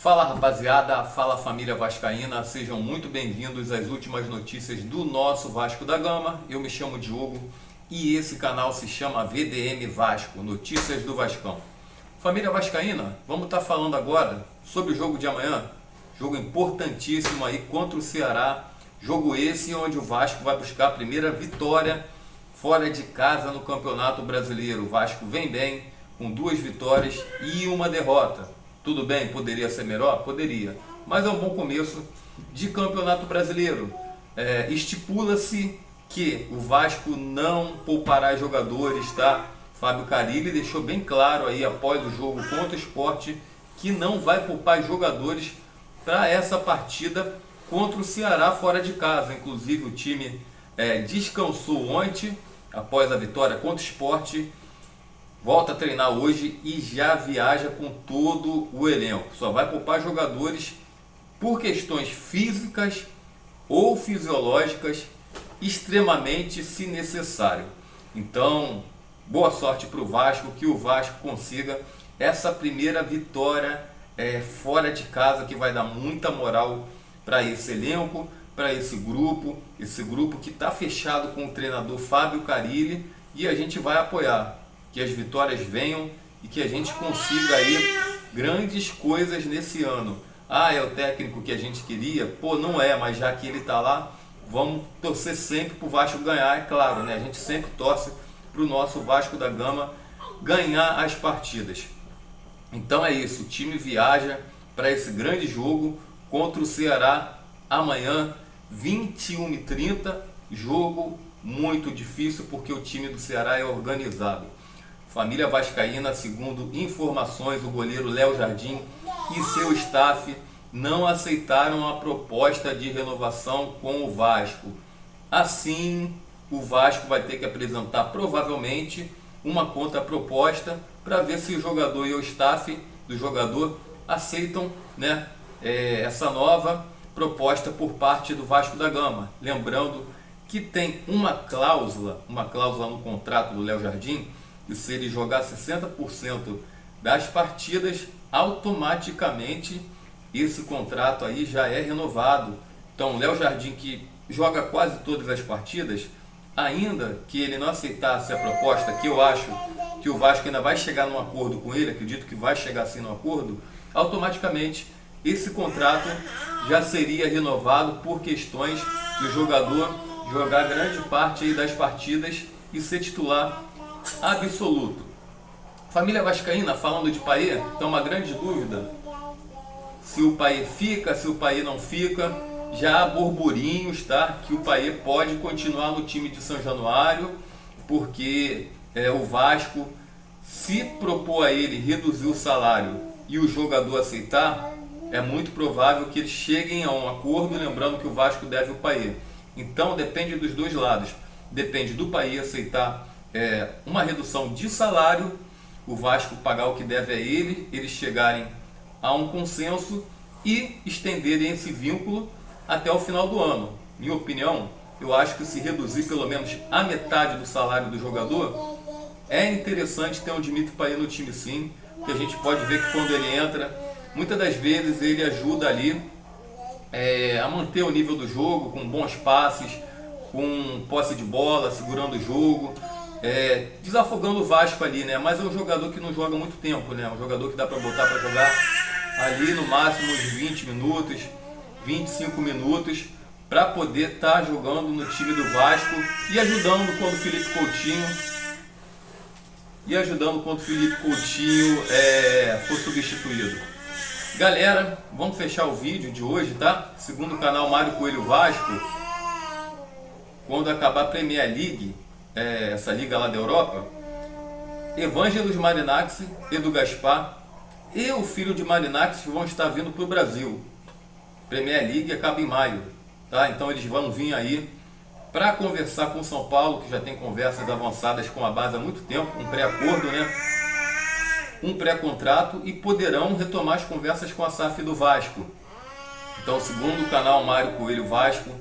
Fala rapaziada, fala família vascaína, sejam muito bem-vindos às últimas notícias do nosso Vasco da Gama. Eu me chamo Diogo e esse canal se chama VDM Vasco, Notícias do Vascão. Família vascaína, vamos estar falando agora sobre o jogo de amanhã, jogo importantíssimo aí contra o Ceará, jogo esse onde o Vasco vai buscar a primeira vitória fora de casa no Campeonato Brasileiro. O Vasco vem bem, com 2 vitórias e uma derrota. Tudo bem, poderia ser melhor? Poderia, mas é um bom começo de Campeonato Brasileiro. Estipula-se que o Vasco não poupará jogadores, tá? Fábio Carille deixou bem claro aí após o jogo contra o Sport que não vai poupar jogadores para essa partida contra o Ceará fora de casa. Inclusive o time descansou ontem após a vitória contra o Sport. Volta a treinar hoje e já viaja com todo o elenco. Só vai poupar jogadores por questões físicas ou fisiológicas, extremamente se necessário. Então, boa sorte para o Vasco, que o Vasco consiga essa primeira vitória fora de casa, que vai dar muita moral para esse elenco, para esse grupo que está fechado com o treinador Fábio Carille, e a gente vai apoiar. Que as vitórias venham e que a gente consiga aí grandes coisas nesse ano. É o técnico que a gente queria? Pô, não é, mas já que ele está lá, vamos torcer sempre para o Vasco ganhar, é claro, né? A gente sempre torce para o nosso Vasco da Gama ganhar as partidas. Então é isso, o time viaja para esse grande jogo contra o Ceará amanhã, 21h30, jogo muito difícil porque o time do Ceará é organizado. Família vascaína, segundo informações, o goleiro Léo Jardim e seu staff não aceitaram a proposta de renovação com o Vasco. Assim, o Vasco vai ter que apresentar provavelmente uma contraproposta para ver se o jogador e o staff do jogador aceitam, né, essa nova proposta por parte do Vasco da Gama. Lembrando que tem uma cláusula no contrato do Léo Jardim, e se ele jogar 60% das partidas, automaticamente esse contrato aí já é renovado. Então, Léo Jardim, que joga quase todas as partidas, ainda que ele não aceitasse a proposta, que eu acho que o Vasco ainda vai chegar num acordo com ele, acredito que vai chegar assim no acordo, automaticamente esse contrato já seria renovado por questões do jogador jogar grande parte aí das partidas e ser titular absoluto. Família vascaína, falando de Payet, tem uma grande dúvida se o Payet fica, se o Payet não fica. Já há burburinhos, tá, que o Payet pode continuar no time de São Januário, porque o Vasco, se propor a ele reduzir o salário e o jogador aceitar, é muito provável que eles cheguem a um acordo, lembrando que o Vasco deve o Payet. Então depende dos dois lados, depende do Payet aceitar uma redução de salário, o Vasco pagar o que deve a ele, eles chegarem a um consenso e estenderem esse vínculo até o final do ano. Minha opinião, eu acho que se reduzir pelo menos a metade do salário do jogador, é interessante ter um Dimitri Payet no time sim, que a gente pode ver que quando ele entra, muitas das vezes ele ajuda ali a manter o nível do jogo, com bons passes, com posse de bola, segurando o jogo, desafogando o Vasco ali, né? Mas é um jogador que não joga muito tempo, né? Um jogador que dá para botar para jogar ali no máximo uns 20 minutos, 25 minutos, para poder estar jogando no time do Vasco e ajudando quando o Felipe Coutinho for substituído. Galera, vamos fechar o vídeo de hoje, tá? Segundo o canal Mário Coelho Vasco, quando acabar a Premier League, essa liga lá da Europa, Evangelos Marinax, Edu Gaspar e o filho de Marinax vão estar vindo para o Brasil. Premier League acaba em maio, tá? Então eles vão vir aí para conversar com o São Paulo, que já tem conversas avançadas com a base há muito tempo, um pré-acordo, né? Um pré-contrato, e poderão retomar as conversas com a SAF do Vasco. Então, segundo o canal Mário Coelho Vasco,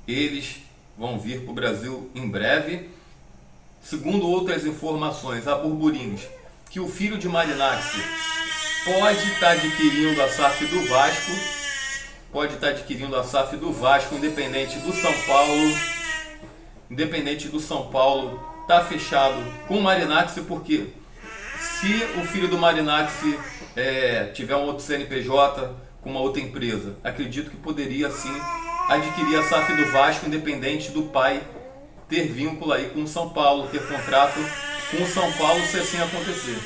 eles vão vir para o Brasil em breve. Segundo outras informações, há burburinhos que o filho de Marinax pode estar adquirindo a SAF do Vasco, independente do São Paulo. Independente do São Paulo, está fechado com o Marinacci, porque se o filho do Marinacci tiver um outro CNPJ com uma outra empresa, acredito que poderia sim adquirir a SAF do Vasco, independente do pai ter vínculo aí com o São Paulo, ter contrato com o São Paulo, se assim acontecer.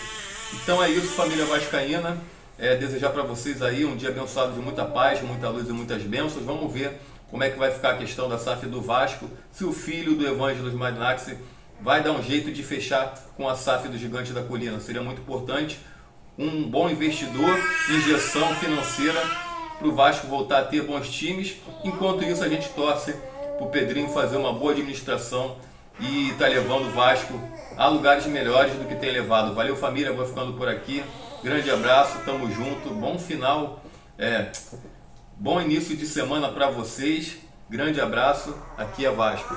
Então é isso, família vascaína. Desejar para vocês aí um dia abençoado de muita paz, muita luz e muitas bênçãos. Vamos ver como é que vai ficar a questão da SAF do Vasco, se o filho do Evangelos Marinacci vai dar um jeito de fechar com a SAF do Gigante da Colina. Seria muito importante, um bom investidor, injeção financeira para o Vasco voltar a ter bons times. Enquanto isso, a gente torce para o Pedrinho fazer uma boa administração e tá levando o Vasco a lugares melhores do que tem levado. Valeu, família, vou ficando por aqui. Grande abraço, tamo junto, bom final, bom início de semana para vocês. Grande abraço, aqui é Vasco.